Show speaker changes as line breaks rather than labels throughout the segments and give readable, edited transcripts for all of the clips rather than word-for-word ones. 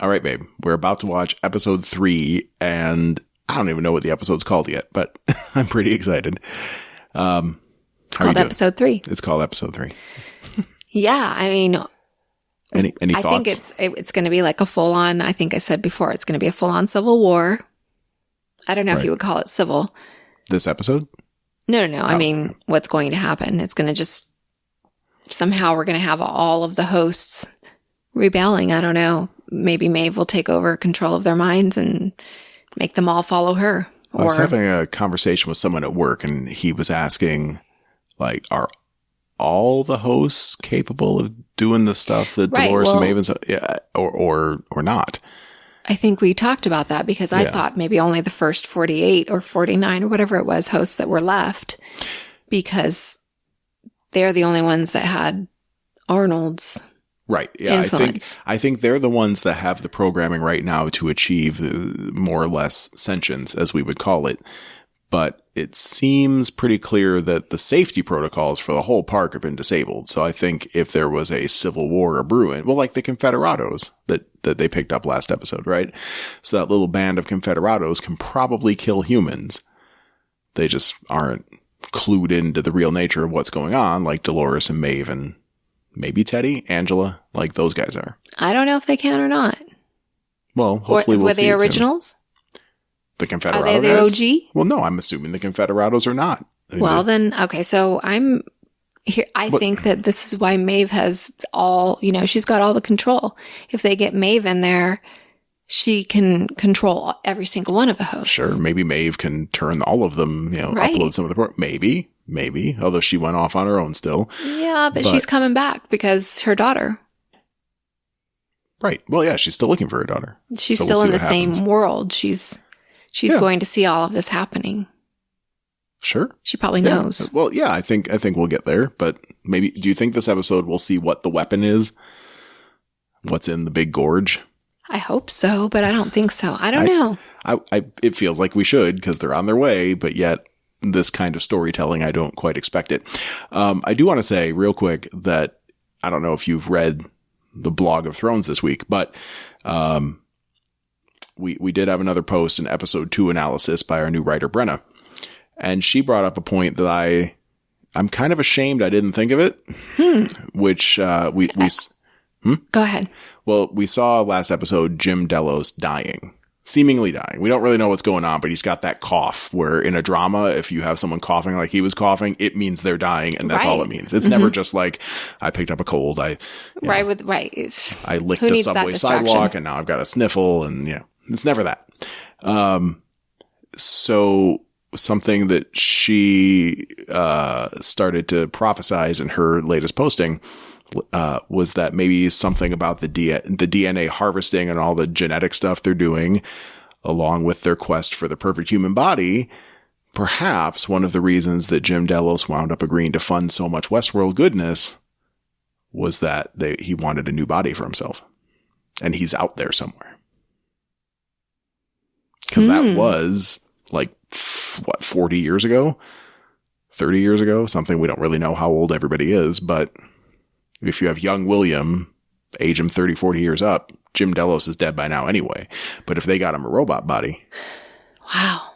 All right, babe. We're about to watch episode 3, and I don't even know what the episode's called yet, but I'm pretty excited.
It's called episode 3.
It's called episode 3.
Yeah, I mean,
any thoughts?
I think it's going to be like a full-on, I think I said before, it's going to be a full-on civil war. I don't know if you would call it civil.
This episode?
No. Oh. I mean, what's going to happen? It's going to just, somehow we're going to have all of the hosts rebelling. I don't know. Maybe Maeve will take over control of their minds and make them all follow her.
I was having a conversation with someone at work, and he was asking, like, are all the hosts capable of doing the stuff that Dolores and Maeve or not? I
think we talked about that because I thought maybe only the first 48 or 49 or whatever it was hosts that were left, because they're the only ones that had Arnold's influence.
I think they're the ones that have the programming right now to achieve more or less sentience, as we would call it. But it seems pretty clear that the safety protocols for the whole park have been disabled. So I think if there was a civil war brewing, well, like the Confederados that they picked up last episode, right? So that little band of Confederados can probably kill humans. They just aren't clued into the real nature of what's going on, like Dolores and Maeve and maybe Teddy, Angela, like those guys are.
I don't know if they can or not.
Well, hopefully we'll see.
Were they originals?
The Confederados?
Are they the OG?
Well, no, I'm assuming the Confederados are not. I mean,
then, okay, so I'm here. I think that this is why Maeve has she's got all the control. If they get Maeve in there, she can control every single one of the hosts.
Sure, maybe Maeve can turn all of them, upload some of the maybe, although she went off on her own still.
Yeah, but she's coming back because her daughter.
Right. Well, yeah, she's still looking for her daughter.
She's still in the same world. She's going to see all of this happening.
Sure.
She probably knows.
Well, yeah, I think we'll get there, but maybe, do you think this episode we'll see what the weapon is? What's in the big gorge?
I hope so, but I don't think so. I don't know.
It feels like we should, because they're on their way, but yet this kind of storytelling, I don't quite expect it. I do want to say real quick that I don't know if you've read the Blog of Thrones this week, but we did have another post, an episode 2 analysis by our new writer, Brenna. And she brought up a point that I'm kind of ashamed I didn't think of it, which we
Go ahead.
Well, we saw last episode Jim Delos seemingly dying. We don't really know what's going on, but he's got that cough where in a drama, if you have someone coughing like he was coughing, it means they're dying, and that's all it means. It's never just like, I picked up a cold. I licked a subway sidewalk and now I've got a sniffle, and it's never that. So something that she started to prophesize in her latest posting was that maybe something about the DNA harvesting and all the genetic stuff they're doing, along with their quest for the perfect human body. Perhaps one of the reasons that Jim Delos wound up agreeing to fund so much Westworld goodness was that he wanted a new body for himself. And he's out there somewhere. Because that was like, 40 years ago? 30 years ago? Something we don't really know how old everybody is, but if you have young William, age him 30, 40 years up, Jim Delos is dead by now anyway. But if they got him a robot body.
Wow.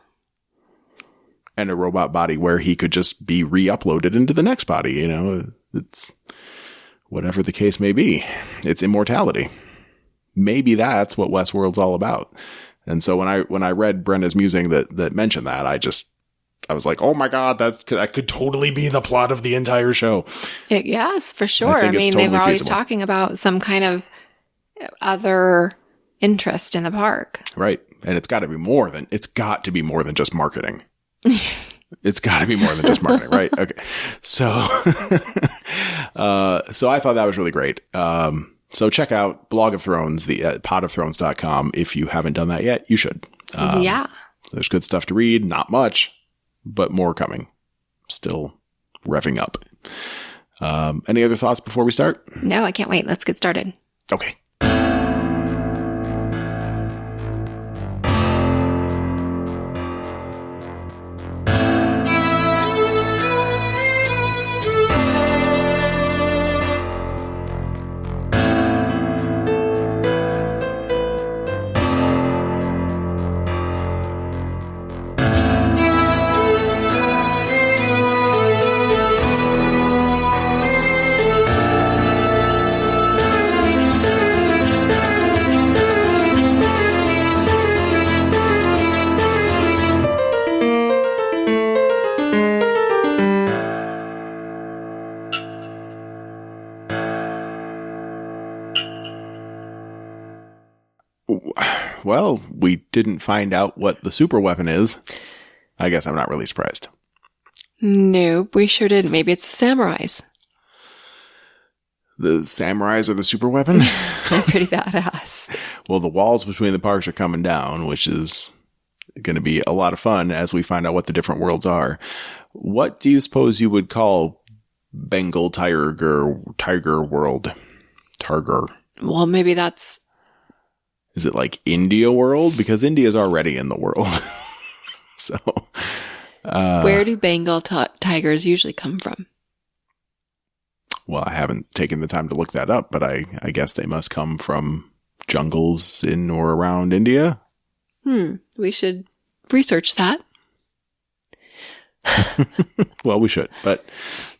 And a robot body where he could just be re-uploaded into the next body, it's whatever the case may be. It's immortality. Maybe that's what Westworld's all about. And so when I read Brenda's musing that mentioned that, I was like, oh my God, that could totally be the plot of the entire show.
Yes, for sure. I mean, totally they're always talking about some kind of other interest in the park. Right.
And it's got to be more than just marketing. It's got to be more than just marketing, right? Okay. So, so I thought that was really great. So check out Blog of Thrones, the potofthrones.com. If you haven't done that yet, you should.
Yeah.
There's good stuff to read. Not much, but more coming. Still revving up. Any other thoughts before we start?
No, I can't wait. Let's get started.
Okay. Well, we didn't find out what the super weapon is. I guess I'm not really surprised.
No, we sure didn't. Maybe it's the samurais.
The samurais are the super weapon?
They're pretty badass.
Well, the walls between the parks are coming down, which is going to be a lot of fun as we find out what the different worlds are. What do you suppose you would call Bengal tiger world? Targar.
Well, maybe that's...
Is it like India world? Because India's already in the world. So...
where do Bengal tigers usually come from?
Well, I haven't taken the time to look that up, but I guess they must come from jungles in or around India.
We should research that.
Well, we should, but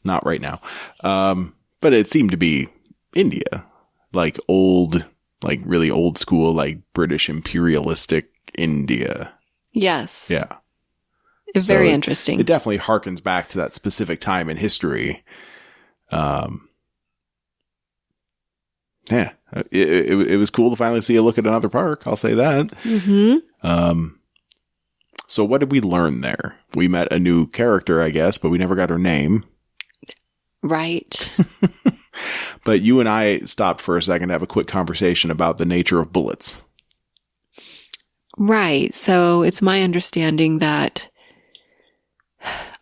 not right now. But it seemed to be India, like really old school, like British imperialistic India.
Yes.
Yeah.
It's very interesting.
It definitely harkens back to that specific time in history. Yeah, it was cool to finally see a look at another park. I'll say that. Mm-hmm. So what did we learn there? We met a new character, I guess, but we never got her name.
Right.
But you and I stopped for a second to have a quick conversation about the nature of bullets.
Right. So it's my understanding that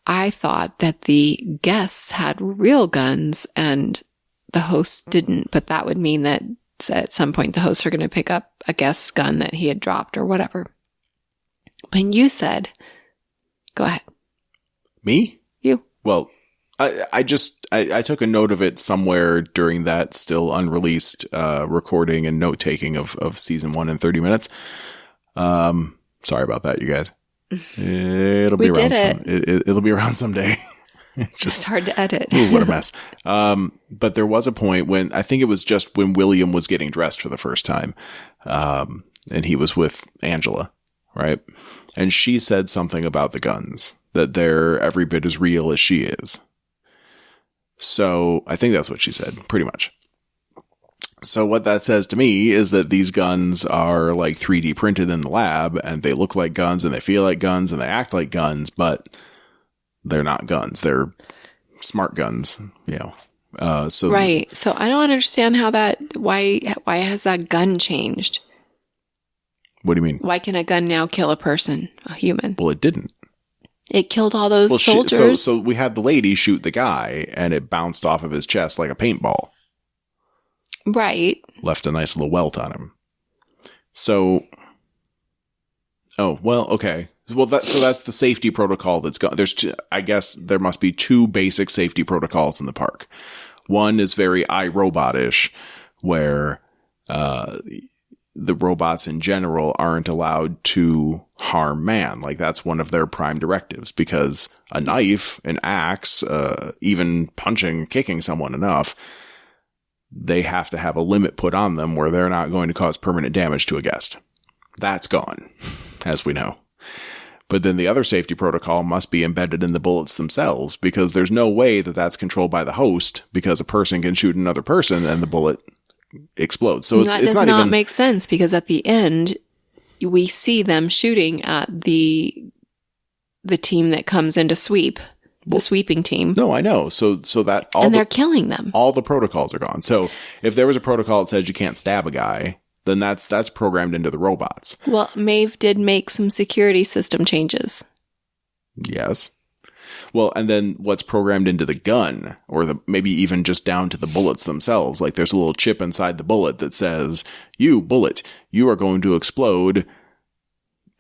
I thought that the guests had real guns and the hosts didn't, but that would mean that at some point the hosts are going to pick up a guest's gun that he had dropped or whatever. But you said, go ahead.
Me?
You.
Well, I took a note of it somewhere during that still unreleased recording and note taking of season 1 in 30 minutes. Sorry about that, you guys. It'll be around. It'll be around someday.
It's hard to edit.
Ooh, what a mess. But there was a point when I think it was just when William was getting dressed for the first time, and he was with Angela, right? And she said something about the guns, that they're every bit as real as she is. So I think that's what she said, pretty much. So what that says to me is that these guns are like 3D printed in the lab, and they look like guns and they feel like guns and they act like guns, but they're not guns. They're smart guns, you know. So
right. So I don't understand how why has that gun changed?
What do you mean?
Why can a gun now kill a person, a human?
Well, it didn't.
It killed all those soldiers.
So we had the lady shoot the guy and it bounced off of his chest like a paintball.
Right.
Left a nice little welt on him. So, oh, well, okay. Well, that's the safety protocol that's gone. I guess there must be 2 basic safety protocols in the park. One is very iRobot-ish, where the robots in general aren't allowed to harm man. Like that's one of their prime directives, because a knife, an axe, even punching, kicking someone enough, they have to have a limit put on them where they're not going to cause permanent damage to a guest. That's gone, as we know. But then the other safety protocol must be embedded in the bullets themselves, because there's no way that that's controlled by the host, because a person can shoot another person and the bullet explodes. So
that does not make sense, because at the end we see them shooting at the team that comes in to sweep. The sweeping team.
No, I know. So that
and they're killing them.
All the protocols are gone. So if there was a protocol that says you can't stab a guy, then that's programmed into the robots.
Well, Maeve did make some security system changes.
Yes. Well, and then what's programmed into the gun, or maybe even just down to the bullets themselves. Like there's a little chip inside the bullet that says, "You bullet, you are going to explode."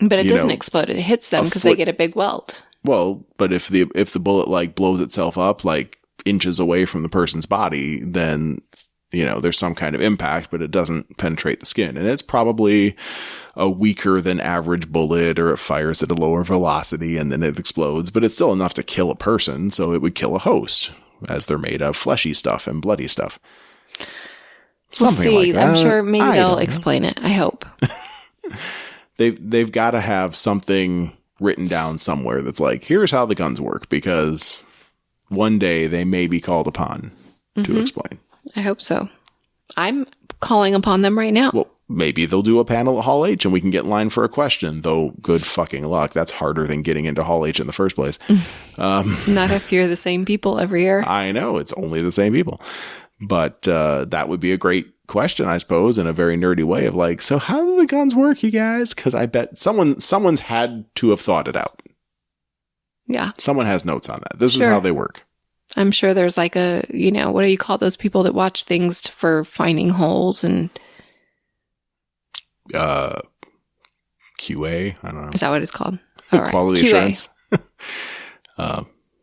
But it doesn't explode. It hits them because they get a big welt.
Well, but if the bullet like blows itself up like inches away from the person's body, then, you know, there's some kind of impact, but it doesn't penetrate the skin. And it's probably a weaker than average bullet, or it fires at a lower velocity and then it explodes, but it's still enough to kill a person. So it would kill a host, as they're made of fleshy stuff and bloody stuff. Something like that.
I'm sure maybe they'll explain it. I hope.
They've got to have something written down somewhere that's like, here's how the guns work, because one day they may be called upon to explain.
I hope so. I'm calling upon them right now.
Well, maybe they'll do a panel at Hall H and we can get in line for a question, though good fucking luck. That's harder than getting into Hall H in the first place.
Not if you're the same people every year.
I know, it's only the same people. But that would be a great question, I suppose, in a very nerdy way of like, so how do the guns work, you guys? Because I bet someone's had to have thought it out.
Yeah.
Someone has notes on that. This is how they work.
I'm sure there's like a, what do you call those people that watch things for finding holes and...
QA, I don't know.
Is that what it's called? All right.
Quality
QA.
assurance.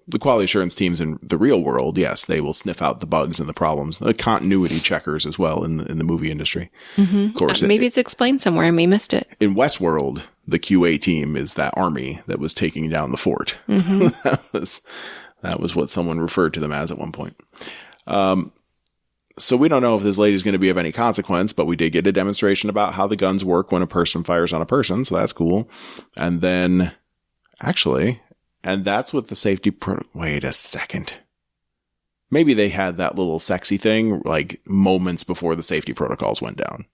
The quality assurance teams in the real world, yes, they will sniff out the bugs and the problems. Continuity checkers as well in the movie industry.
Mm-hmm.
Of course.
Maybe it's explained somewhere and we missed it.
In Westworld, the QA team is that army that was taking down the fort.
Mm-hmm.
that was what someone referred to them as at one point. So we don't know if this lady's going to be of any consequence, but we did get a demonstration about how the guns work when a person fires on a person. So that's cool. And then and that's what the safety wait a second. Maybe they had that little sexy thing like moments before the safety protocols went down.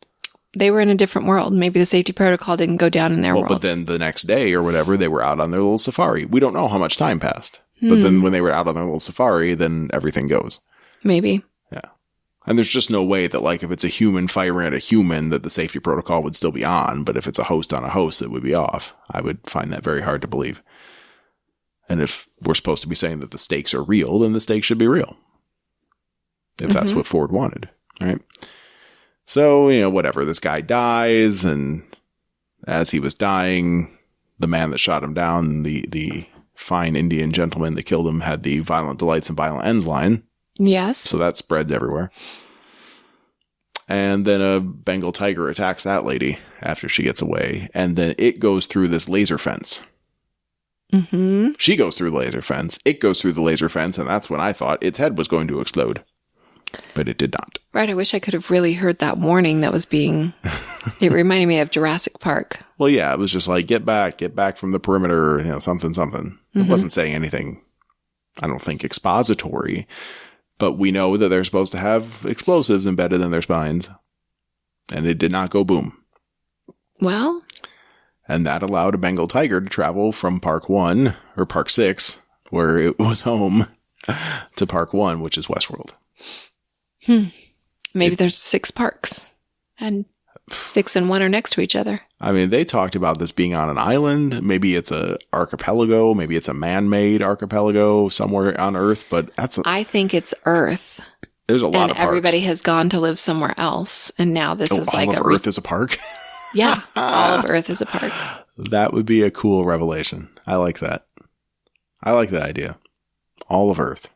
They were in a different world. Maybe the safety protocol didn't go down in their world.
But then the next day or whatever, they were out on their little safari. We don't know how much time passed. But then when they were out on their little safari, then everything goes.
Maybe.
Yeah. And there's just no way that, like, if it's a human firing at a human, that the safety protocol would still be on. But if it's a host on a host, it would be off. I would find that very hard to believe. And if we're supposed to be saying that the stakes are real, then the stakes should be real. If that's what Ford wanted. Right? So, whatever. This guy dies, and as he was dying, the man that shot him down, the fine Indian gentleman that killed him, had the violent delights and violent ends line.
Yes.
So that spreads everywhere. And then a Bengal tiger attacks that lady after she gets away. And then it goes through this laser fence.
Mm-hmm.
She goes through the laser fence. It goes through the laser fence. And that's when I thought its head was going to explode. But it did not.
Right. I wish I could have really heard that warning that was being... It reminded me of Jurassic Park.
Well, yeah. It was just like, get back from the perimeter, something. Mm-hmm. It wasn't saying anything, I don't think, expository. But we know that they're supposed to have explosives embedded in their spines. And it did not go boom.
Well.
And that allowed a Bengal tiger to travel from Park 1, or Park 6, where it was home, to Park 1, which is Westworld.
Maybe there's 6 parks. And 6 and 1 are next to each other.
I mean, they talked about this being on an island. Maybe it's a archipelago. Maybe it's a man-made archipelago somewhere on Earth. But I
think it's Earth.
There's a lot of parks.
And everybody has gone to live somewhere else. And now this is like
all of Earth is a park?
Yeah. All of Earth is a park.
That would be a cool revelation. I like that. I like that idea. All of Earth.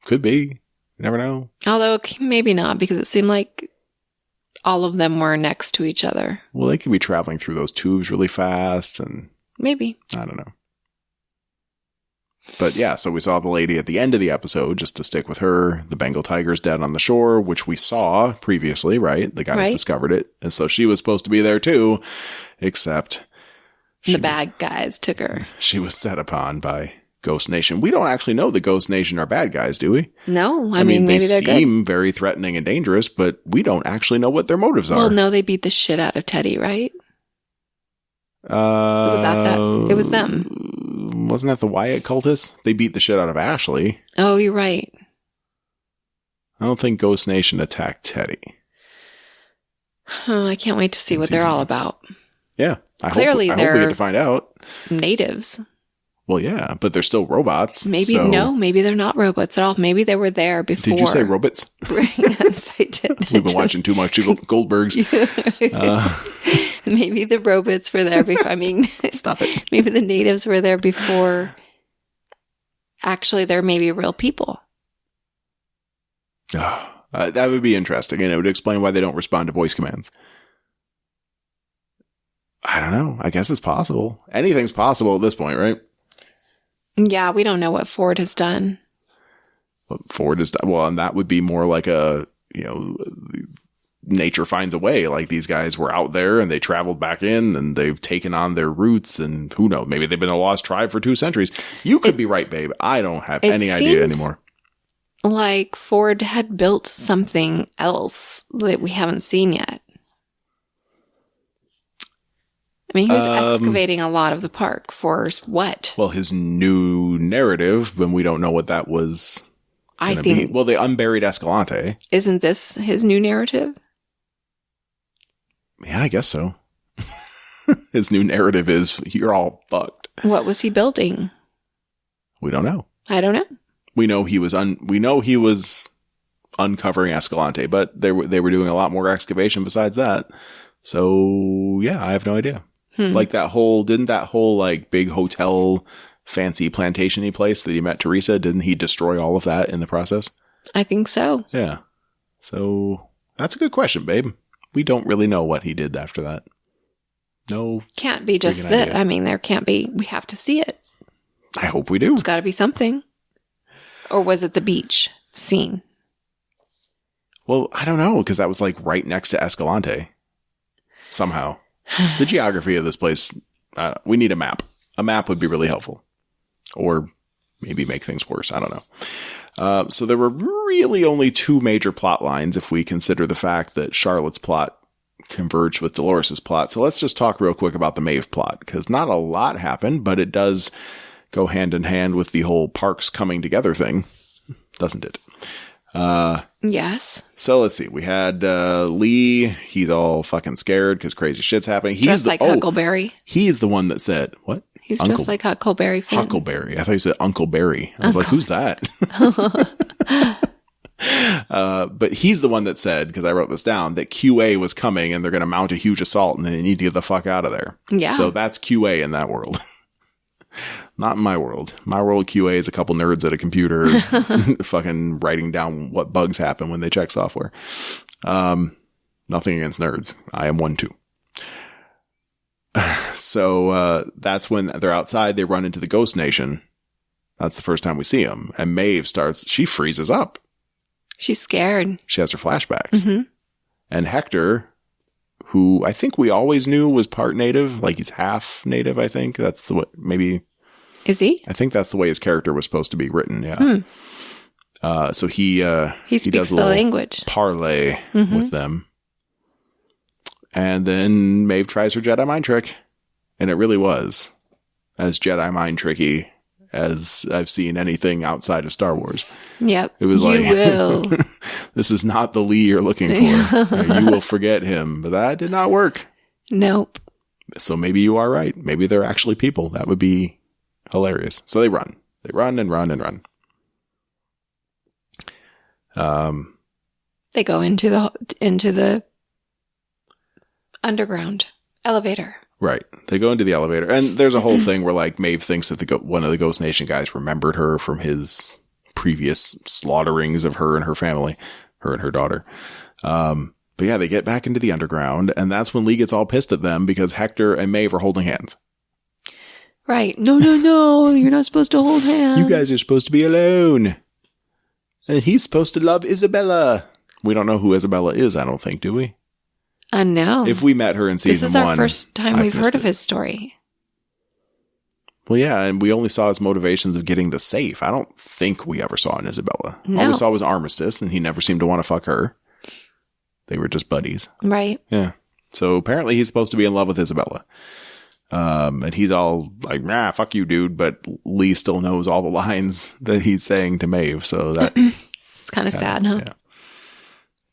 Could be. You never know. Although
maybe not, because it seemed like all of them were next to each other.
Well, they could be traveling through those tubes really fast and...
Maybe.
I don't know. But yeah, so we saw the lady at the end of the episode, just to stick with her. The Bengal tiger's dead on the shore, which we saw previously, right? The guys discovered it. And so she was supposed to be there too, except...
The bad guys took her.
She was set upon by Ghost Nation. We don't actually know the Ghost Nation are bad guys, do we?
No. I mean, maybe
they seem very threatening and dangerous, but we don't actually know what their motives are.
Well, no, they beat the shit out of Teddy, right? Was it that? It was them.
Wasn't that the Wyatt cultists? They beat the shit out of Ashley.
Oh, you're right.
I don't think Ghost Nation attacked Teddy.
Oh, I can't wait to see what they're all about.
Yeah.
Clearly,
I hope we get to find out.
Natives.
Well, yeah, but they're still robots.
Maybe maybe they're not robots at all. Maybe they were there before.
Did you say robots?
Yes, I did.
We've been watching too much Goldbergs.
Maybe the robots were there before. I mean,
stop it.
Maybe the natives were there before. Actually, they're maybe real people.
That would be interesting, and it would explain why they don't respond to voice commands. I don't know. I guess it's possible. Anything's possible at this point, right?
Yeah, we don't know what Ford has done.
What Ford has done. Well, and that would be more like a, nature finds a way. Like these guys were out there and they traveled back in and they've taken on their roots, and who knows? Maybe they've been a lost tribe for 2 centuries. You could be right, babe. I don't have any idea anymore.
Like Ford had built something else that we haven't seen yet. I mean, he was excavating a lot of the park for what?
Well, his new narrative, when we don't know what that was going to be. Well, they unburied Escalante.
Isn't this his new narrative?
Yeah, I guess so. His new narrative is, you're all fucked.
What was he building?
We don't know.
I don't know.
We know he was uncovering Escalante, but they were doing a lot more excavation besides that. So yeah, I have no idea. Like didn't that whole like big hotel fancy plantation-y place that he met Teresa, didn't he destroy all of that in the process?
I think so.
Yeah. So that's a good question, babe. We don't really know what he did after that. No.
Can't be just that. Idea. I mean, there can't be. We have to see it.
I hope we do.
It's got to be something. Or was it the beach scene?
Well, I don't know, because that was like right next to Escalante. Somehow. The geography of this place, we need a map. A map would be really helpful. Or maybe make things worse. I don't know. So there were really only two major plot lines if we consider the fact that Charlotte's plot converged with Dolores' plot. So let's just talk real quick about the Maeve plot, because not a lot happened, but it does go hand in hand with the whole parks coming together thing, doesn't it?
Yes.
So let's see. We had Lee. He's all fucking scared because crazy shit's happening. He's
dressed like Huckleberry.
He's the one that said, what?
He's dressed like Huckleberry Finn.
Huckleberry. I thought you said Uncle Barry. I was like, who's that? But he's the one that said, because I wrote this down, that QA was coming and they're going to mount a huge assault and they need to get the fuck out of there.
Yeah.
So that's QA in that world. Not in my world. My world, QA is a couple nerds at a computer fucking writing down what bugs happen when they check software. Nothing against nerds. I am one too. So that's when they're outside. They run into the Ghost Nation. That's the first time we see them. And Maeve she freezes up.
She's scared. She
has her flashbacks. Mm-hmm. And Hector, who I think we always knew was part native, like he's half native, I think. That's the way, maybe.
Is he?
I think that's the way his character was supposed to be written, yeah. So he
speaks
does a
the language.
Parlay with them. And then Maeve tries her Jedi mind trick. And it really was as Jedi mind tricky as I've seen anything outside of Star Wars.
Yep.
It was like,
will.
This is not the Lee you're looking for. You will forget him. But that did not work.
Nope.
So maybe you are right. Maybe they're actually people. That would be hilarious. So they run. They run and run and run.
They go into the underground elevator.
Right. They go into the elevator. And there's a whole thing where like Maeve thinks that one of the Ghost Nation guys remembered her from his previous slaughterings of her and her family, her and her daughter. But yeah, they get back into the underground, and that's when Lee gets all pissed at them because Hector and Maeve are holding hands.
Right. No. You're not supposed to hold hands.
You guys are supposed to be alone. And he's supposed to love Isabella. We don't know who Isabella is, I don't think, do we?
No.
If we met her in season 1.
This is our first time we've heard of his story.
Well, yeah, and we only saw his motivations of getting the safe. I don't think we ever saw an Isabella.
No.
All we saw was Armistice, and he never seemed to want to fuck her. They were just buddies.
Right.
Yeah. So apparently he's supposed to be in love with Isabella. And he's all like, nah, fuck you, dude. But Lee still knows all the lines that he's saying to Maeve. So that
it's kind of sad, huh?
Yeah.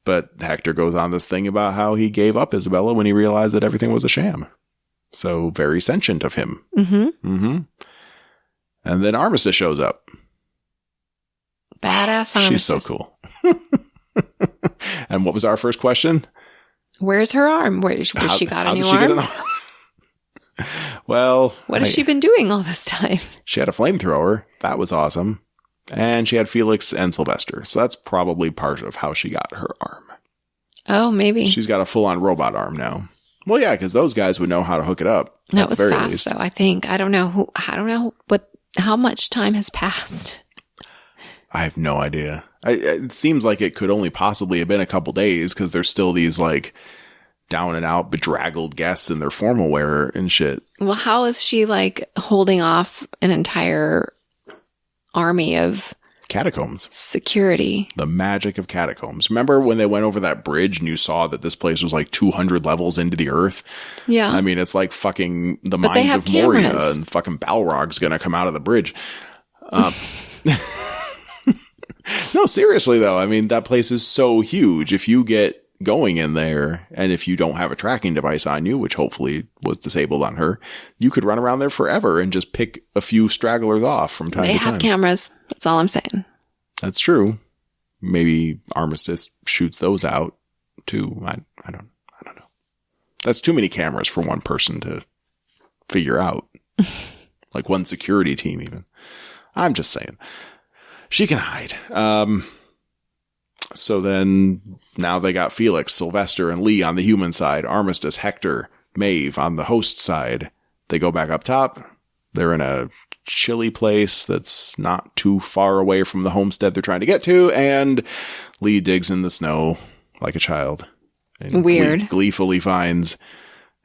But Hector goes on this thing about how he gave up Isabella when he realized that everything was a sham. So very sentient of him. Mm-hmm. Mm-hmm. And then Armistice shows up.
Badass Armistice.
She's so cool. And what was our first question?
Where's her arm? How she got a new arm? Get an arm?
Well,
what has she been doing all this time?
She had a flamethrower. That was awesome. And she had Felix and Sylvester. So that's probably part of how she got her arm.
Oh, maybe.
She's got a full-on robot arm now. Well, yeah, because those guys would know how to hook it up.
That was fast, though, I think. I don't know how much time has passed.
I have no idea. It seems like it could only possibly have been a couple days because there's still these, like, down and out, bedraggled guests in their formal wear and shit.
Well, how is she, like, holding off an entire army of
Catacombs.
Security.
The magic of catacombs. Remember when they went over that bridge and you saw that this place was like 200 levels into the earth?
Yeah.
I mean, it's like fucking the mines of Moria and fucking Balrog's going to come out of the bridge. No, seriously though. I mean, that place is so huge. If you get going in there and if you don't have a tracking device on you, which hopefully was disabled on her, you could run around there forever and just pick a few stragglers off from time to time.
They have cameras. That's all I'm saying.
That's true. Maybe Armistice shoots those out too. I don't know. That's too many cameras for one person to figure out. Like one security team even. I'm just saying. She can hide. So then now they got Felix, Sylvester, and Lee on the human side. Armistice, Hector, Maeve on the host side. They go back up top. They're in a chilly place that's not too far away from the homestead they're trying to get to. And Lee digs in the snow like a child. And
weird.
Gleefully finds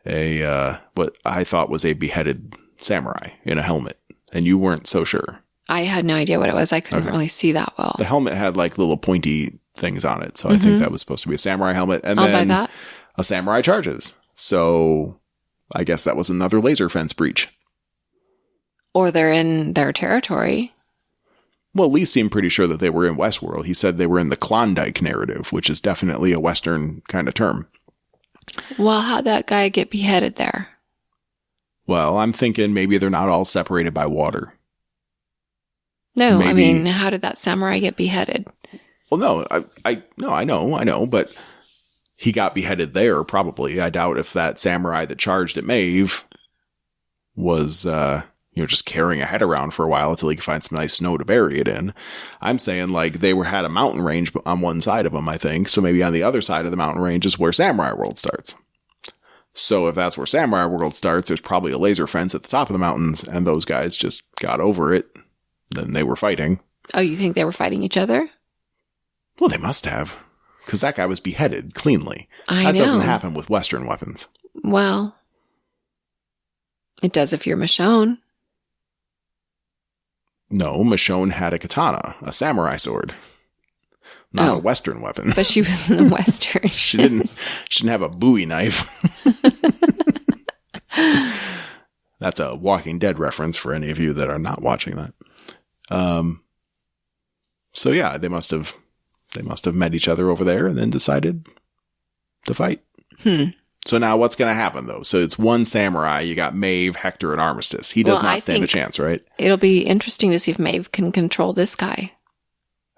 a what I thought was a beheaded samurai in a helmet. And you weren't so sure.
I had no idea what it was. I couldn't really see that well.
The helmet had like little pointy things on it. So I think that was supposed to be a samurai helmet. And
I'll
then
buy that.
A samurai charges. So I guess that was another laser fence breach.
Or they're in their territory.
Well, Lee seemed pretty sure that they were in Westworld. He said they were in the Klondike narrative, which is definitely a Western kind of term.
Well, how'd that guy get beheaded there?
Well, I'm thinking maybe they're not all separated by water.
No,
Maybe.
I mean, how did that samurai get beheaded?
Well, no, I know, but he got beheaded there, probably. I doubt if that samurai that charged at Maeve was, just carrying a head around for a while until he could find some nice snow to bury it in. I'm saying, like, they had a mountain range on one side of them, I think. So maybe on the other side of the mountain range is where Samurai World starts. So if that's where Samurai World starts, there's probably a laser fence at the top of the mountains, and those guys just got over it. Then they were fighting.
Oh, you think they were fighting each other?
Well, they must have. Because that guy was beheaded cleanly.
I know.
That doesn't happen with Western weapons.
Well, it does if you're Michonne.
No, Michonne had a katana, a samurai sword. Not a Western weapon.
But she was in the Western.
She didn't have a Bowie knife. That's a Walking Dead reference for any of you that are not watching that. So yeah, they must have met each other over there and then decided to fight. So now what's going to happen though? So it's one samurai. You got Maeve, Hector, and Armistice. He does not stand a chance, right?
It'll be interesting to see if Maeve can control this guy.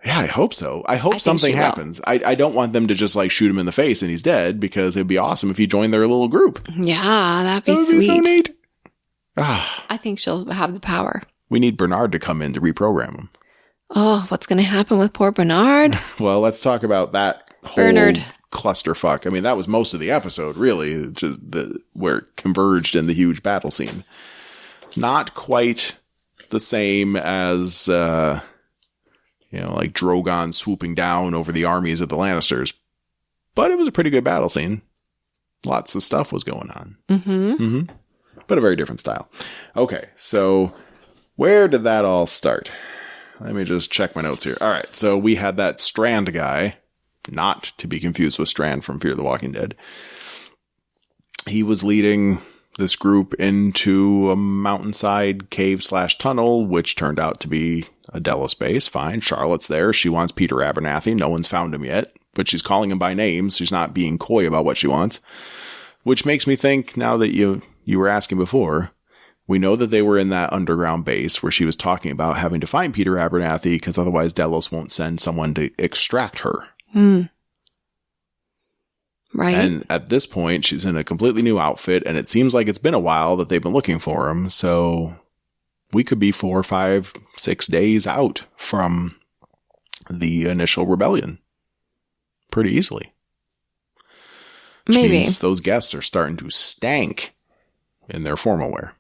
Yeah, I hope so. I hope something happens. I don't want them to just like shoot him in the face and he's dead, because it'd be awesome if he joined their little group.
Yeah, that'd be sweet.
Be so neat.
I think she'll have the power.
We need Bernard to come in to reprogram him.
Oh, what's going to happen with poor Bernard?
Well, let's talk about that whole clusterfuck. I mean, that was most of the episode, really, just where it converged in the huge battle scene. Not quite the same as, like Drogon swooping down over the armies of the Lannisters, but it was a pretty good battle scene. Lots of stuff was going on. But a very different style. Okay, so where did that all start? Let me just check my notes here. All right, so we had that Strand guy, not to be confused with Strand from Fear the Walking Dead. He was leading this group into a mountainside cave/tunnel, which turned out to be a Delos base. Fine, Charlotte's there. She wants Peter Abernathy. No one's found him yet, but she's calling him by name. She's not being coy about what she wants, which makes me think, now that you were asking before, we know that they were in that underground base where she was talking about having to find Peter Abernathy because otherwise Delos won't send someone to extract her. Right. And at this point, she's in a completely new outfit, and it seems like it's been a while that they've been looking for him. So we could be 4, 5, 6 days out from the initial rebellion pretty easily. Which means those guests are starting to stank in their formal wear.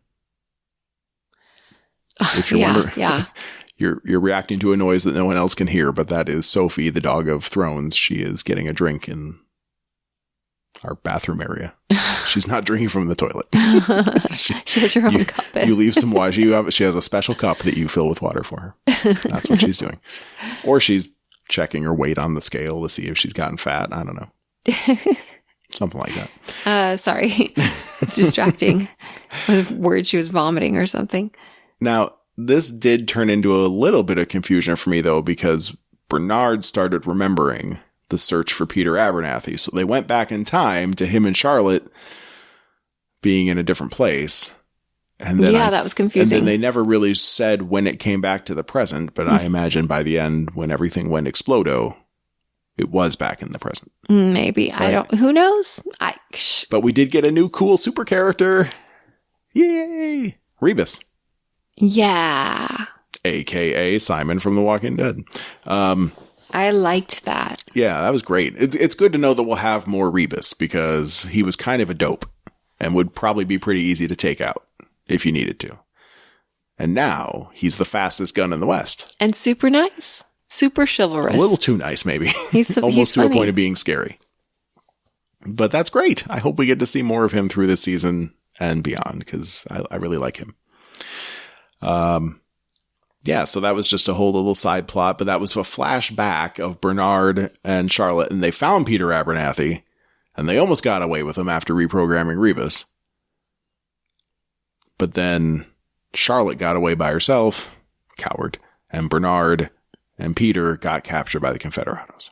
If you're wondering, you're reacting to a noise that no one else can hear, but that is Sophie, the dog of Thrones. She is getting a drink in Our bathroom area. She's not drinking from the toilet.
She has her own cup.
You leave some water. She has a special cup that you fill with water for her. That's what she's doing. Or she's checking her weight on the scale to see if she's gotten fat. I don't know. Something like that.
Sorry. It's distracting. With words she was vomiting or something.
Now, this did turn into a little bit of confusion for me, though, because Bernard started remembering the search for Peter Abernathy. So they went back in time to him and Charlotte being in a different place. And then
that was confusing.
And then they never really said when it came back to the present, but I imagine by the end, when everything went explodo, it was back in the present.
Maybe. Right? Who knows?
But we did get a new cool super character. Yay! Rebus.
Yeah.
AKA Simon from The Walking Dead.
I liked that.
Yeah, that was great. It's good to know that we'll have more Rebus because he was kind of a dope and would probably be pretty easy to take out if you needed to. And now he's the fastest gun in the West.
And super nice. Super chivalrous.
A little too nice, maybe.
He's
almost
to
a point of being scary. But that's great. I hope we get to see more of him through this season and beyond because I really like him. Yeah, so that was just a whole little side plot, but that was a flashback of Bernard and Charlotte, and they found Peter Abernathy, and they almost got away with him after reprogramming Rebus. But then Charlotte got away by herself, coward, and Bernard and Peter got captured by the Confederados.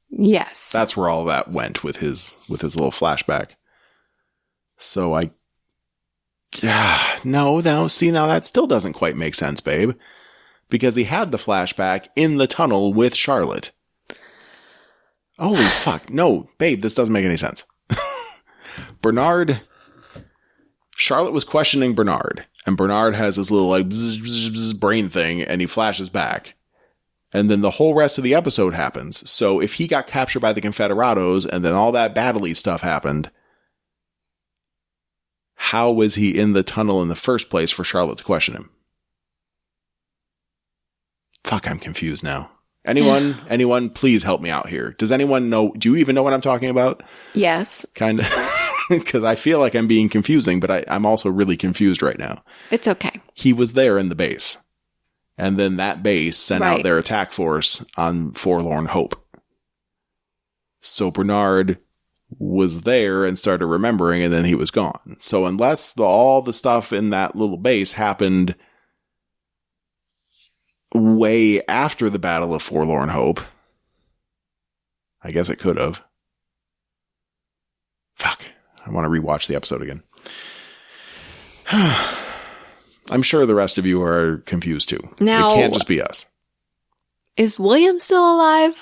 Yes.
That's where all that went with his little flashback. So no, that still doesn't quite make sense, babe. Because he had the flashback in the tunnel with Charlotte. Holy fuck. No, babe, this doesn't make any sense. Charlotte was questioning Bernard, and Bernard has his little like bzz, bzz, bzz brain thing, and he flashes back. And then the whole rest of the episode happens. So if he got captured by the Confederados, and then all that battle-y stuff happened, how was he in the tunnel in the first place for Charlotte to question him? Fuck, I'm confused now. Anyone, please help me out here. Does anyone know? Do you even know what I'm talking about?
Yes.
Kind of. Because I feel like I'm being confusing, but I'm also really confused right now.
It's okay.
He was there in the base. And then that base sent out their attack force on Forlorn Hope. So Bernard was there and started remembering, and then he was gone. So unless all the stuff in that little base happened way after the Battle of Forlorn Hope. I guess it could have. Fuck. I want to rewatch the episode again. I'm sure the rest of you are confused too.
Now,
it can't just be us.
Is William still alive?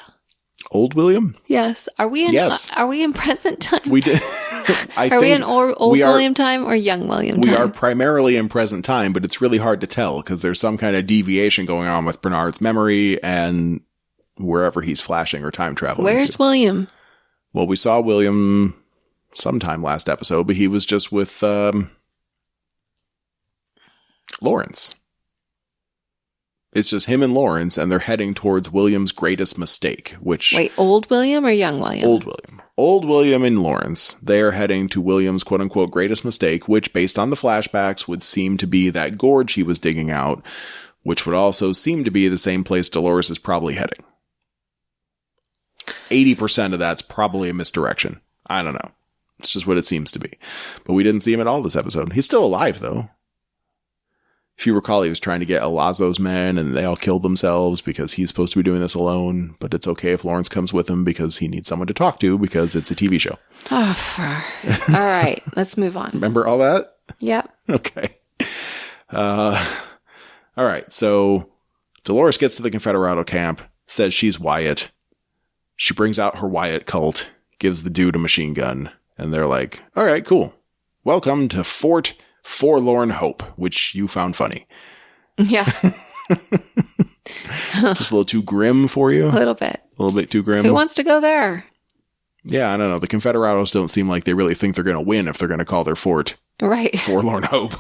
Old William?
Yes. Are we in present time?
We did.
Are we in old William time or young William time?
We are primarily in present time, but it's really hard to tell because there's some kind of deviation going on with Bernard's memory and wherever he's flashing or time traveling.
Where's William?
Well, we saw William sometime last episode, but he was just with Lawrence. It's just him and Lawrence, and they're heading towards William's greatest mistake, which...
Wait, old William or young William?
Old William. Old William and Lawrence, they are heading to William's quote-unquote greatest mistake, which, based on the flashbacks, would seem to be that gorge he was digging out, which would also seem to be the same place Dolores is probably heading. 80% of that's probably a misdirection. I don't know. It's just what it seems to be. But we didn't see him at all this episode. He's still alive, though. If you recall, he was trying to get Elazo's men, and they all killed themselves because he's supposed to be doing this alone. But it's okay if Lawrence comes with him because he needs someone to talk to because it's a TV show.
Oh, all right. Let's move on.
Remember all that?
Yep.
Okay. All right. So Dolores gets to the Confederado camp, says she's Wyatt. She brings out her Wyatt cult, gives the dude a machine gun, and they're like, all right, cool. Welcome to Fort Forlorn Hope, which you found funny.
Yeah.
Just a little too grim for you?
A little bit.
A little bit too grim?
Who wants to go there?
Yeah, I don't know. The Confederados don't seem like they really think they're going to win if they're going to call their fort Forlorn Hope.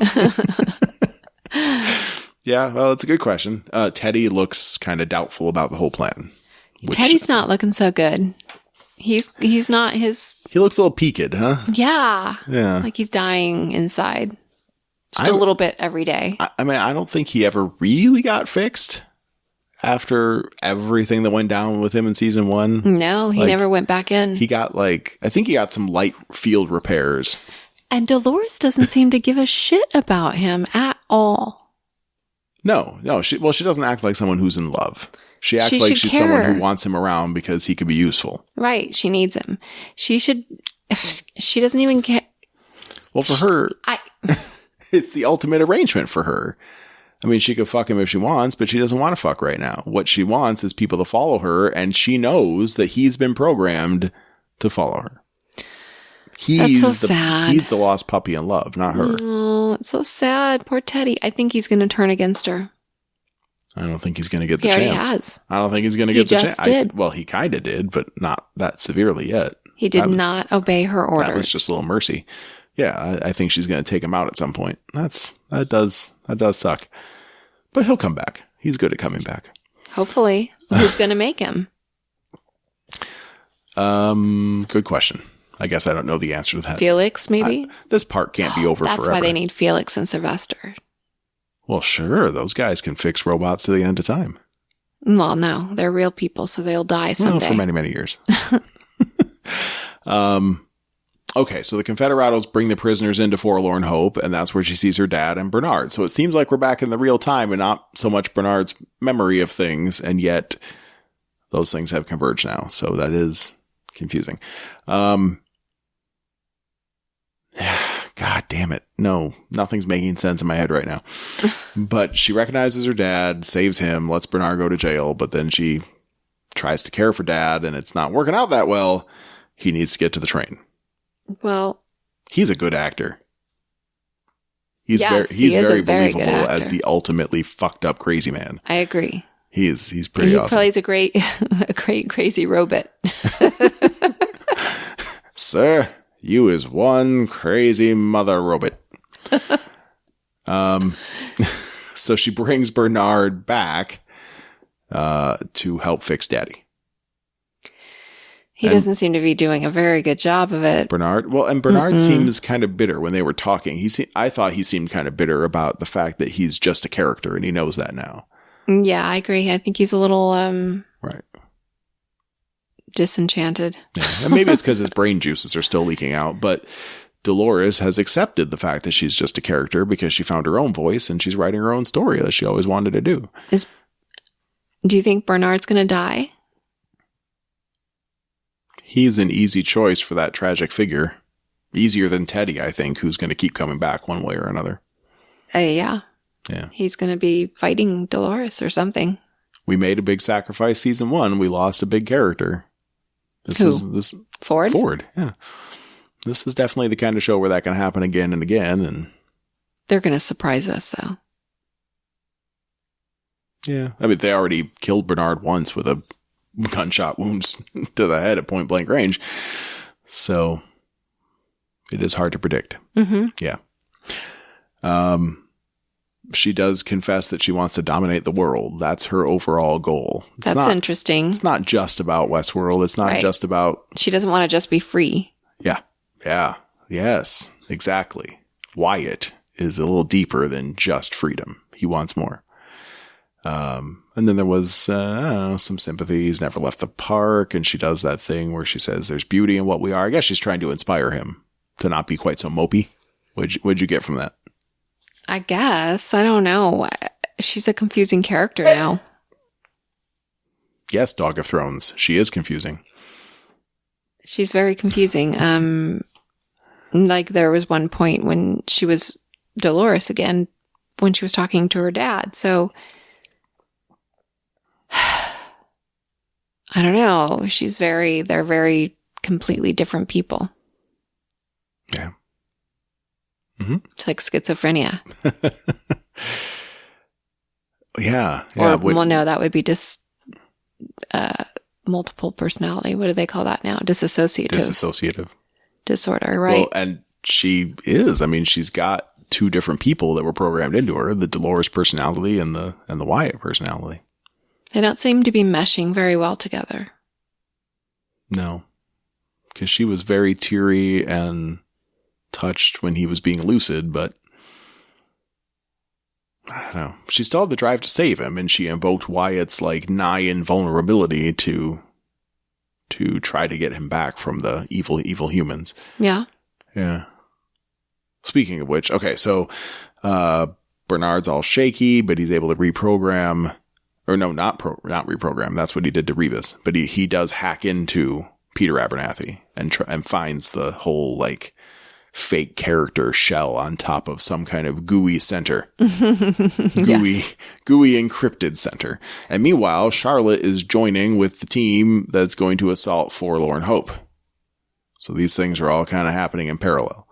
Yeah, well, it's a good question. Teddy looks kind of doubtful about the whole plan.
Teddy's not looking so good. He's not his...
He looks a little peaked, huh?
Yeah.
Yeah.
Like he's dying inside. Just a little bit every day.
I mean, I don't think he ever really got fixed after everything that went down with him in season 1.
No, he never went back in.
He got I think he got some light field repairs.
And Dolores doesn't seem to give a shit about him at all.
No. She doesn't act like someone who's in love. She acts like she's someone who wants him around because he could be useful. Right.
She needs him. She doesn't even care.
Well, for her, it's the ultimate arrangement for her. I mean, she could fuck him if she wants, but she doesn't want to fuck right now. What she wants is people to follow her, and she knows that he's been programmed to follow her.
That's so sad.
He's the lost puppy in love, not her.
Oh, it's so sad. Poor Teddy. I think he's going to turn against her.
I don't think he's going to get the chance.
He already has.
I don't think he's going to get the chance.
He just did.
Well, he kind of did, but not that severely yet.
He did not obey her orders.
That was just a little mercy. Yeah, I think she's going to take him out at some point. That does suck. But he'll come back. He's good at coming back.
Hopefully. Who's going to make him?
Good question. I guess I don't know the answer to that.
Felix, maybe?
This part can't be over forever.
That's why they need Felix and Sylvester. Well,
sure. Those guys can fix robots to the end of time.
Well, no. They're real people, so they'll die someday.
Well, for many, many years. Okay, so the Confederados bring the prisoners into Forlorn Hope, and that's where she sees her dad and Bernard. So it seems like we're back in the real time and not so much Bernard's memory of things, and yet those things have converged now. So that is confusing. God damn it. No, nothing's making sense in my head right now. But she recognizes her dad, saves him, lets Bernard go to jail, but then she tries to care for dad, and it's not working out that well. He needs to get to the train.
Well,
he's a good actor. He's very believable as the ultimately fucked up crazy man.
I agree.
He's pretty awesome.
He plays a great crazy robot.
Sir, you is one crazy mother robot. So she brings Bernard back to help fix Daddy.
He doesn't seem to be doing a very good job of it.
Bernard? Well, and Bernard seems kind of bitter when they were talking. I thought he seemed kind of bitter about the fact that he's just a character, and he knows that now.
Yeah, I agree. I think he's a little
right,
disenchanted.
Yeah. And maybe it's because his brain juices are still leaking out, but Dolores has accepted the fact that she's just a character because she found her own voice, and she's writing her own story that she always wanted to do.
Do you think Bernard's going to die?
He's an easy choice for that tragic figure. Easier than Teddy, I think, who's going to keep coming back one way or another.
Yeah.
Yeah.
He's going to be fighting Dolores or something.
We made a big sacrifice season 1. We lost a big character.
Ford?
Ford, yeah. This is definitely the kind of show where that can happen again and again. And
they're going to surprise us, though.
Yeah. I mean, they already killed Bernard once with a gunshot wounds to the head at point blank range. So it is hard to predict.
Mm-hmm.
Yeah. She does confess that she wants to dominate the world. That's her overall goal.
That's interesting.
It's not just about Westworld. It's not just about...
She doesn't want to just be free.
Yeah. Yeah. Yes. Exactly. Wyatt is a little deeper than just freedom. He wants more. And then there was, some sympathy. He's never left the park. And she does that thing where she says there's beauty in what we are. I guess she's trying to inspire him to not be quite so mopey. What'd you get from that?
I guess. I don't know. She's a confusing character now.
Yes, Dog of Thrones. She is confusing.
She's very confusing. Like there was one point when she was Dolores again, when she was talking to her dad. So I don't know. They're very completely different people.
Yeah. Mm-hmm.
It's like schizophrenia.
Yeah.
Well, no, that would be just multiple personality. What do they call that now? Dissociative disorder, right? Well,
and she is. I mean, she's got two different people that were programmed into her: the Dolores personality and the Wyatt personality.
They don't seem to be meshing very well together.
No. because she was very teary and touched when he was being lucid, but I don't know. She still had the drive to save him, and she invoked Wyatt's like nigh invulnerability to try to get him back from the evil humans.
Yeah.
Yeah. Speaking of which, okay, so Bernard's all shaky, but he's able to reprogram, or no, not reprogram. That's what he did to Rebus, but he does hack into Peter Abernathy and finds the whole like fake character shell on top of some kind of gooey center. Gooey encrypted center. And meanwhile, Charlotte is joining with the team that's going to assault Forlorn Hope. So these things are all kind of happening in parallel.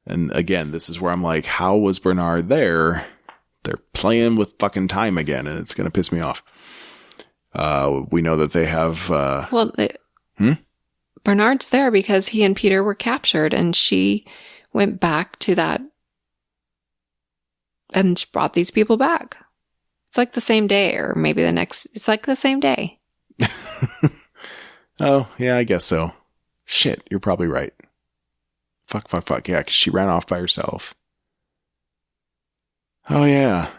And again, this is where I'm like, how was Bernard there? They're playing with fucking time again, and it's going to piss me off. We know that they have...
Bernard's there because he and Peter were captured, and she went back to that and she brought these people back. It's like the same day, or maybe the next... It's like the same day.
Oh, yeah, I guess so. Shit, you're probably right. Fuck. Yeah, 'cause she ran off by herself. Oh, yeah.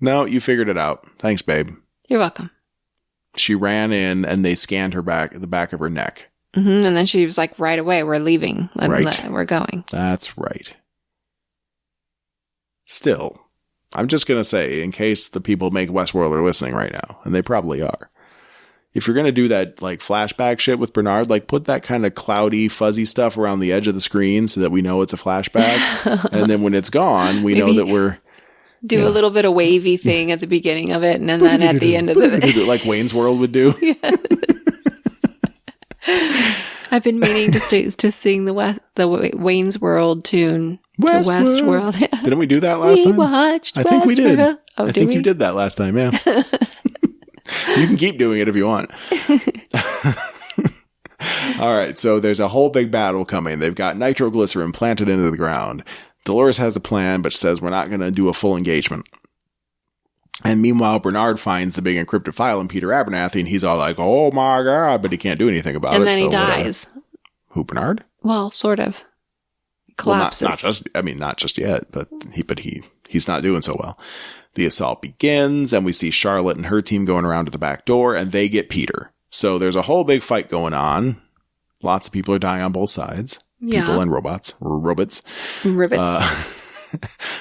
No, you figured it out. Thanks, babe.
You're welcome.
She ran in, and they scanned the back of her neck.
Mm-hmm. And then she was like, right away, we're leaving.
Right.
We're going.
That's right. Still, I'm just going to say, in case the people make Westworld are listening right now, and they probably are, if you're going to do that like flashback shit with Bernard, like put that kind of cloudy, fuzzy stuff around the edge of the screen so that we know it's a flashback. And then when it's gone, we know that we're...
Do a little bit of wavy thing at the beginning of it, and then at the end of it...
Like Wayne's World would do.
Yeah. I've been meaning to sing the Wayne's World tune. Westworld. Yeah.
Didn't we do that last time?
Watched
I think we did.
Oh,
I think you did that last time, yeah. You can keep doing it if you want. All right, so there's a whole big battle coming. They've got nitroglycerin planted into the ground. Dolores has a plan, but says we're not going to do a full engagement. And meanwhile, Bernard finds the big encrypted file in Peter Abernathy, and he's all like, oh my God, but he can't do anything about it.
And then he dies.
Who, Bernard?
Well, sort of. Collapses.
Well, not just yet, but he's not doing so well. The assault begins, and we see Charlotte and her team going around to the back door, and they get Peter. So there's a whole big fight going on. Lots of people are dying on both sides.
Yeah.
People and robots.
Rivets.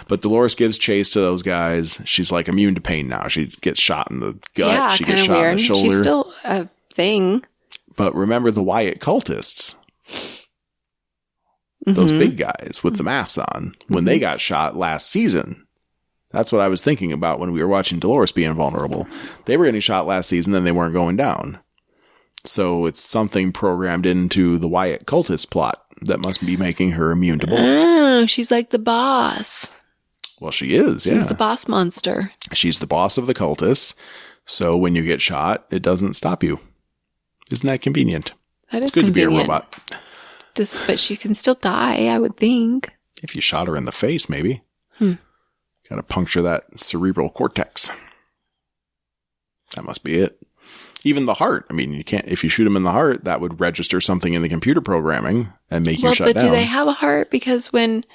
But Dolores gives chase to those guys. She's like immune to pain now. She gets shot in the gut.
Yeah,
she gets shot
weird.
in the shoulder.
She's still a thing.
But remember the Wyatt cultists. Those big guys with the masks on. When they got shot last season. That's what I was thinking about when we were watching Dolores be invulnerable. They were getting shot last season and they weren't going down. So it's something programmed into the Wyatt cultist plot that must be making her immune to bullets.
Oh, she's like the boss.
Well, she is, yeah.
She's the boss monster.
She's the boss of the cultists. So when you get shot, it doesn't stop you. Isn't that convenient?
That is
it's good
convenient.
to be a robot.
But she can still die, I would think.
If you shot her in the face, maybe. Got to puncture that cerebral cortex. That must be it. Even the heart. I mean, you can't, if you shoot him in the heart, that would register something in the computer programming and make you shut down.
But do they have a heart? Because when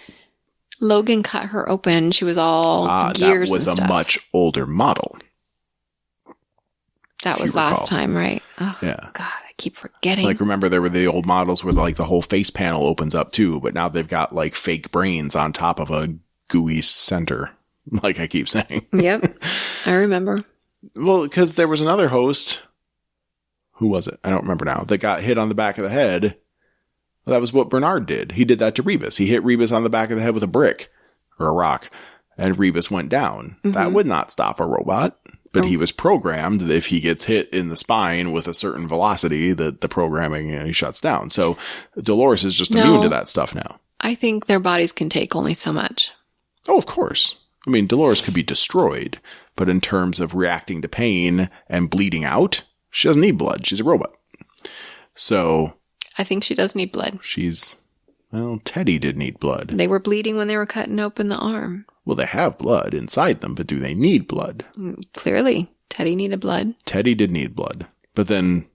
Logan cut her open, she was all gears and stuff.
That was a much older model.
That was last time, right? Oh,
yeah.
God, I keep forgetting.
Like, remember there were the old models where like the whole face panel opens up too, but now they've got like fake brains on top of a gooey center. Like I keep saying.
Yep. I remember.
Well, because there was another host. Who was it? I don't remember now. That got hit on the back of the head. Well, that was what Bernard did. He did that to Rebus. He hit Rebus on the back of the head with a brick or a rock, and Rebus went down. That would not stop a robot, but he was programmed that if he gets hit in the spine with a certain velocity, that the programming he shuts down. So Dolores is just immune to that stuff now.
I think their bodies can take only so much.
Oh, of course. I mean, Dolores could be destroyed, but in terms of reacting to pain and bleeding out, she doesn't need blood. She's a robot. So...
I think she does need blood.
Well, Teddy did need blood.
They were bleeding when they were cutting open the arm.
Well, they have blood inside them, but do they need blood?
Clearly. Teddy needed blood.
Teddy did need blood. But then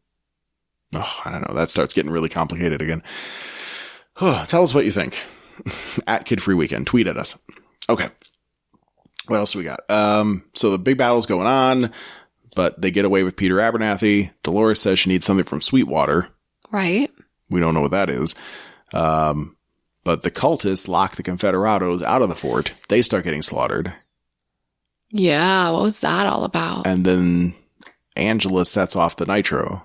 Oh, I don't know. That starts getting really complicated again. Oh, tell us what you think. At Kid Free Weekend. Tweet at us. Okay. What else do we got? So the big battle's going on, but they get away with Peter Abernathy. Dolores says she needs something from Sweetwater.
Right.
We don't know what that is. But the cultists lock the Confederados out of the fort. They start getting slaughtered.
Yeah. What was that all about?
And then Angela sets off the nitro.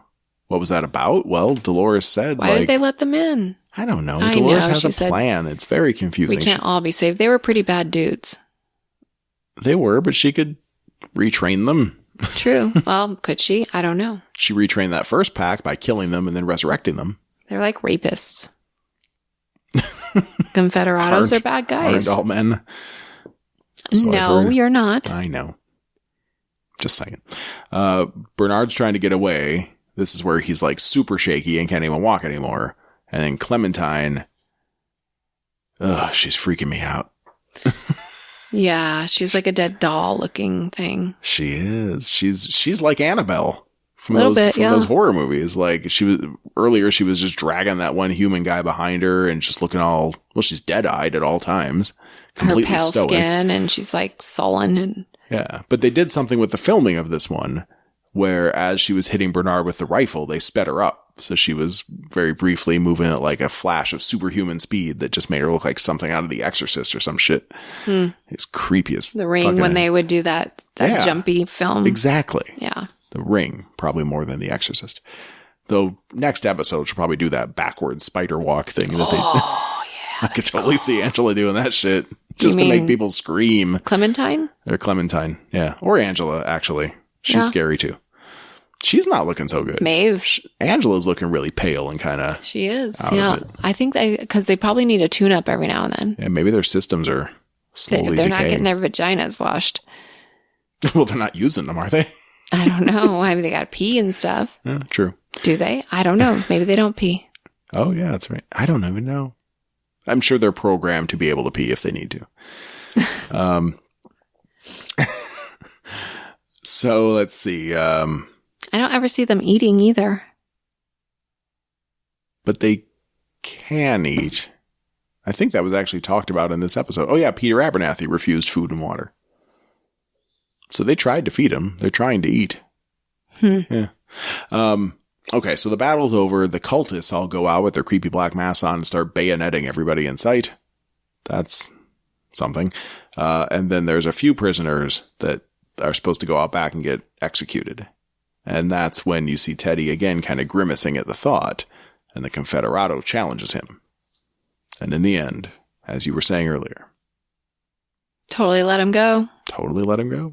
What was that about? Well, Dolores said,
why did they let them in?
I don't know. Dolores has a plan. It's very confusing.
We can't all be saved. They were pretty bad dudes.
They were, but she could retrain them.
True. Well, could she? I don't know.
She retrained that first pack by killing them and then resurrecting them.
They're like rapists. Confederados are bad guys.
Aren't all men?
So no, you're not.
I know. Just saying. Bernard's trying to get away. This is where he's like super shaky and can't even walk anymore. And then Clementine, she's freaking me out.
Yeah, she's like a dead doll looking thing.
She is. She's like Annabelle from
those
horror movies. Like she was just dragging that one human guy behind her and just looking she's dead-eyed at all times. Completely
her pale
stoic.
skin, and she's like sullen and
yeah. But they did something with the filming of this one where as she was hitting Bernard with the rifle, they sped her up. So she was very briefly moving at like a flash of superhuman speed that just made her look like something out of The Exorcist or some shit. It's creepy as
The Ring when they would do that jumpy film.
Exactly.
Yeah.
The Ring, probably more than The Exorcist. Though next episode she'll probably do that backwards spider walk thing. Yeah. I could totally see Angela doing that shit just to make people scream.
Clementine?
Or Clementine, yeah. Or Angela, actually. She's scary too. She's not looking so good.
Maeve.
Angela's looking really pale and kind of.
She is. Yeah. I think because they probably need a tune up every now and then.
Yeah, maybe their systems are slowly
They're
decaying.
not getting their vaginas washed.
Well, they're not using them, are they?
I don't know. I mean, they got to pee and stuff.
Yeah, true.
Do they? I don't know. Maybe they don't pee.
Oh, yeah, that's right. I don't even know. I'm sure they're programmed to be able to pee if they need to. So let's see.
I don't ever see them eating either.
But they can eat. I think that was actually talked about in this episode. Oh yeah, Peter Abernathy refused food and water. So they tried to feed him. They're trying to eat. Yeah. Okay, so the battle's over. The cultists all go out with their creepy black masks on and start bayoneting everybody in sight. That's something. And then there's a few prisoners that are supposed to go out back and get executed. And that's when you see Teddy again kind of grimacing at the thought, and the Confederado challenges him. And in the end, as you were saying earlier,
totally let him go.
Totally let him go.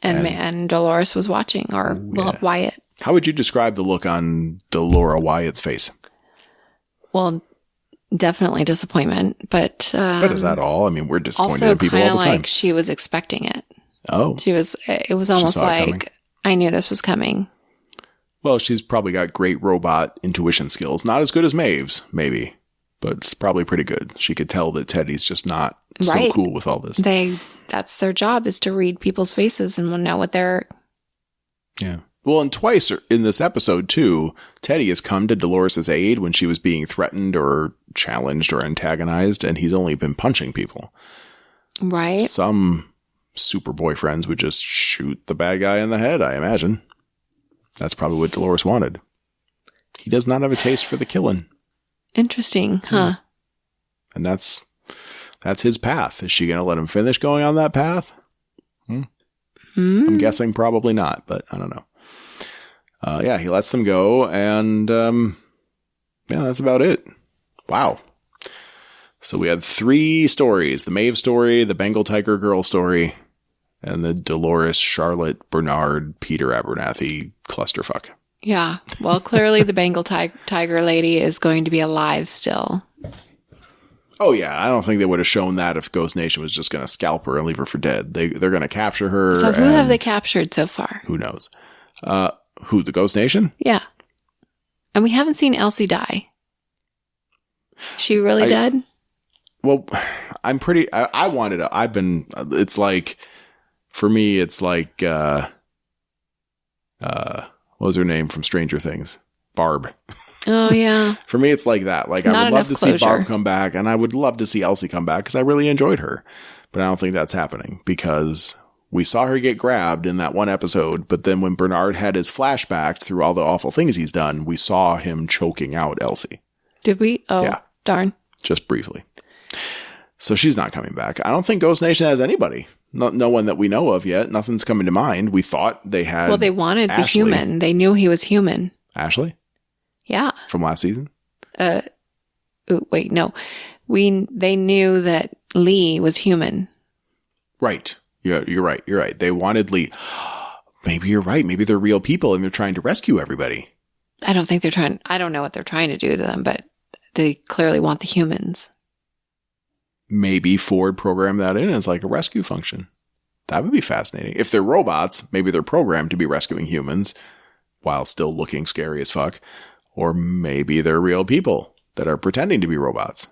And Dolores was watching, or Wyatt.
How would you describe the look on Delora Wyatt's face?
Well, definitely disappointment, but
is that all? I mean, we're disappointed in people all the time.
Also, kind of like she was expecting it.
Oh.
It was almost like, I knew this was coming.
Well, she's probably got great robot intuition skills. Not as good as Maeve's, maybe, but it's probably pretty good. She could tell that Teddy's just not so cool with all this.
That's their job, is to read people's faces and know what they're...
Yeah. Well, and twice in this episode, too, Teddy has come to Dolores' aid when she was being threatened or challenged or antagonized, and he's only been punching people.
Right.
Some super boyfriends would just shoot the bad guy in the head, I imagine. That's probably what Dolores wanted. He does not have a taste for the killing.
Interesting, huh?
And that's his path. Is she going to let him finish going on that path? I'm guessing probably not, but I don't know. Yeah, he lets them go, and yeah, that's about it. Wow. So we had 3 stories: the Maeve story, the Bengal Tiger Girl story, and the Dolores, Charlotte, Bernard, Peter Abernathy clusterfuck.
Yeah. Well, clearly the Bengal tiger lady is going to be alive still.
Oh, yeah. I don't think they would have shown that if Ghost Nation was just going to scalp her and leave her for dead. They're going to capture her.
So who have they captured so far?
Who knows? Who, the Ghost Nation?
Yeah. And we haven't seen Elsie die. She really dead?
Well, I wanted to, it's like, for me, it's like, what was her name from Stranger Things? Barb.
Oh, yeah.
For me, it's like that. Like, I would love to see Barb come back, and I would love to see Elsie come back because I really enjoyed her. But I don't think that's happening because we saw her get grabbed in that one episode. But then when Bernard had his flashbacks through all the awful things he's done, we saw him choking out Elsie.
Did we? Oh, yeah. Darn.
Just briefly. So she's not coming back. I don't think Ghost Nation has anybody. No one that we know of yet. Nothing's coming to mind. We thought they had.
Well, they wanted
Ashley.
The human. They knew he was human.
Ashley?
Yeah.
From last season?
Wait, no. They knew that Lee was human.
Right. Yeah, you're right. You're right. They wanted Lee. Maybe you're right. Maybe they're real people and they're trying to rescue everybody.
I don't think they're trying. I don't know what they're trying to do to them, but they clearly want the humans.
Maybe Ford programmed that in as like a rescue function. That would be fascinating. If they're robots, maybe they're programmed to be rescuing humans while still looking scary as fuck. Or maybe they're real people that are pretending to be robots.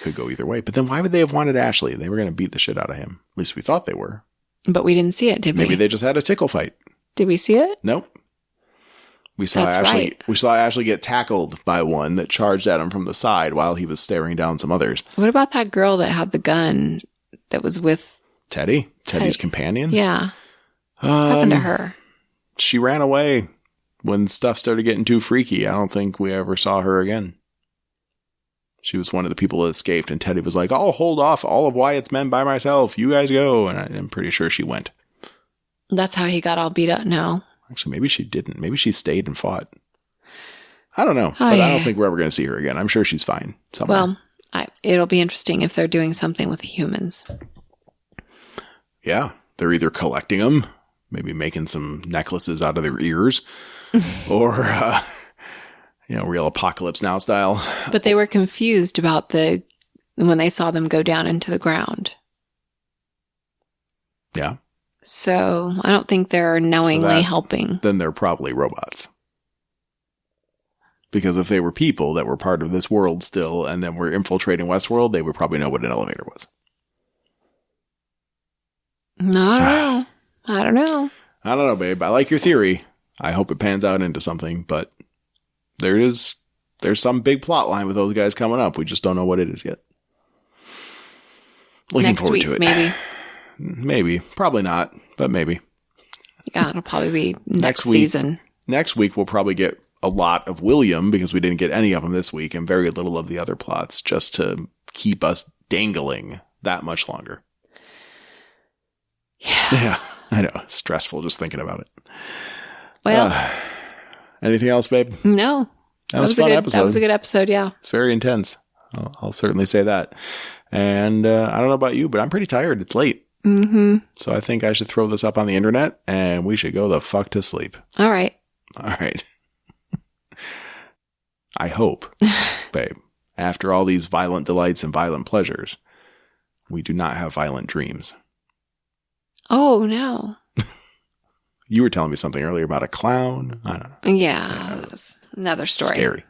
Could go either way. But then why would they have wanted Ashley? They were going to beat the shit out of him. At least we thought they were.
But we didn't see it, did we?
Maybe they just had a tickle fight.
Did we see it?
Nope. We saw Ashley get tackled by one that charged at him from the side while he was staring down some others.
What about that girl that had the gun that was with
Teddy's companion?
Yeah. What happened to her?
She ran away when stuff started getting too freaky. I don't think we ever saw her again. She was one of the people that escaped, and Teddy was like, I'll hold off all of Wyatt's men by myself. You guys go. And I'm pretty sure she went.
That's how he got all beat up now.
Actually, maybe she didn't. Maybe she stayed and fought. I don't know. But I don't think we're ever going to see her again. I'm sure she's fine somewhere.
Well, it'll be interesting if they're doing something with the humans.
Yeah. They're either collecting them, maybe making some necklaces out of their ears, or, real Apocalypse Now style.
But they were confused about when they saw them go down into the ground.
Yeah.
So I don't think they're knowingly helping.
Then they're probably robots. Because if they were people that were part of this world still and then were infiltrating Westworld, they would probably know what an elevator was.
I don't know.
I don't know, babe. I like your theory. I hope it pans out into something, but there's some big plot line with those guys coming up. We just don't know what it is yet. Looking forward to it.
Maybe.
Maybe. Probably not, but maybe.
Yeah, it'll probably be next season.
Next week, we'll probably get a lot of William because we didn't get any of them this week and very little of the other plots just to keep us dangling that much longer. Yeah, I know. It's stressful just thinking about it.
Well,
anything else, babe?
No.
That was a fun episode.
That was a good episode, yeah.
It's very intense. I'll certainly say that. And I don't know about you, but I'm pretty tired. It's late.
Mm-hmm.
So I think I should throw this up on the internet and we should go the fuck to sleep.
All right.
I hope, babe, after all these violent delights and violent pleasures, we do not have violent dreams.
Oh, no.
You were telling me something earlier about a clown. I don't know.
Yeah. It was another story.
Scary.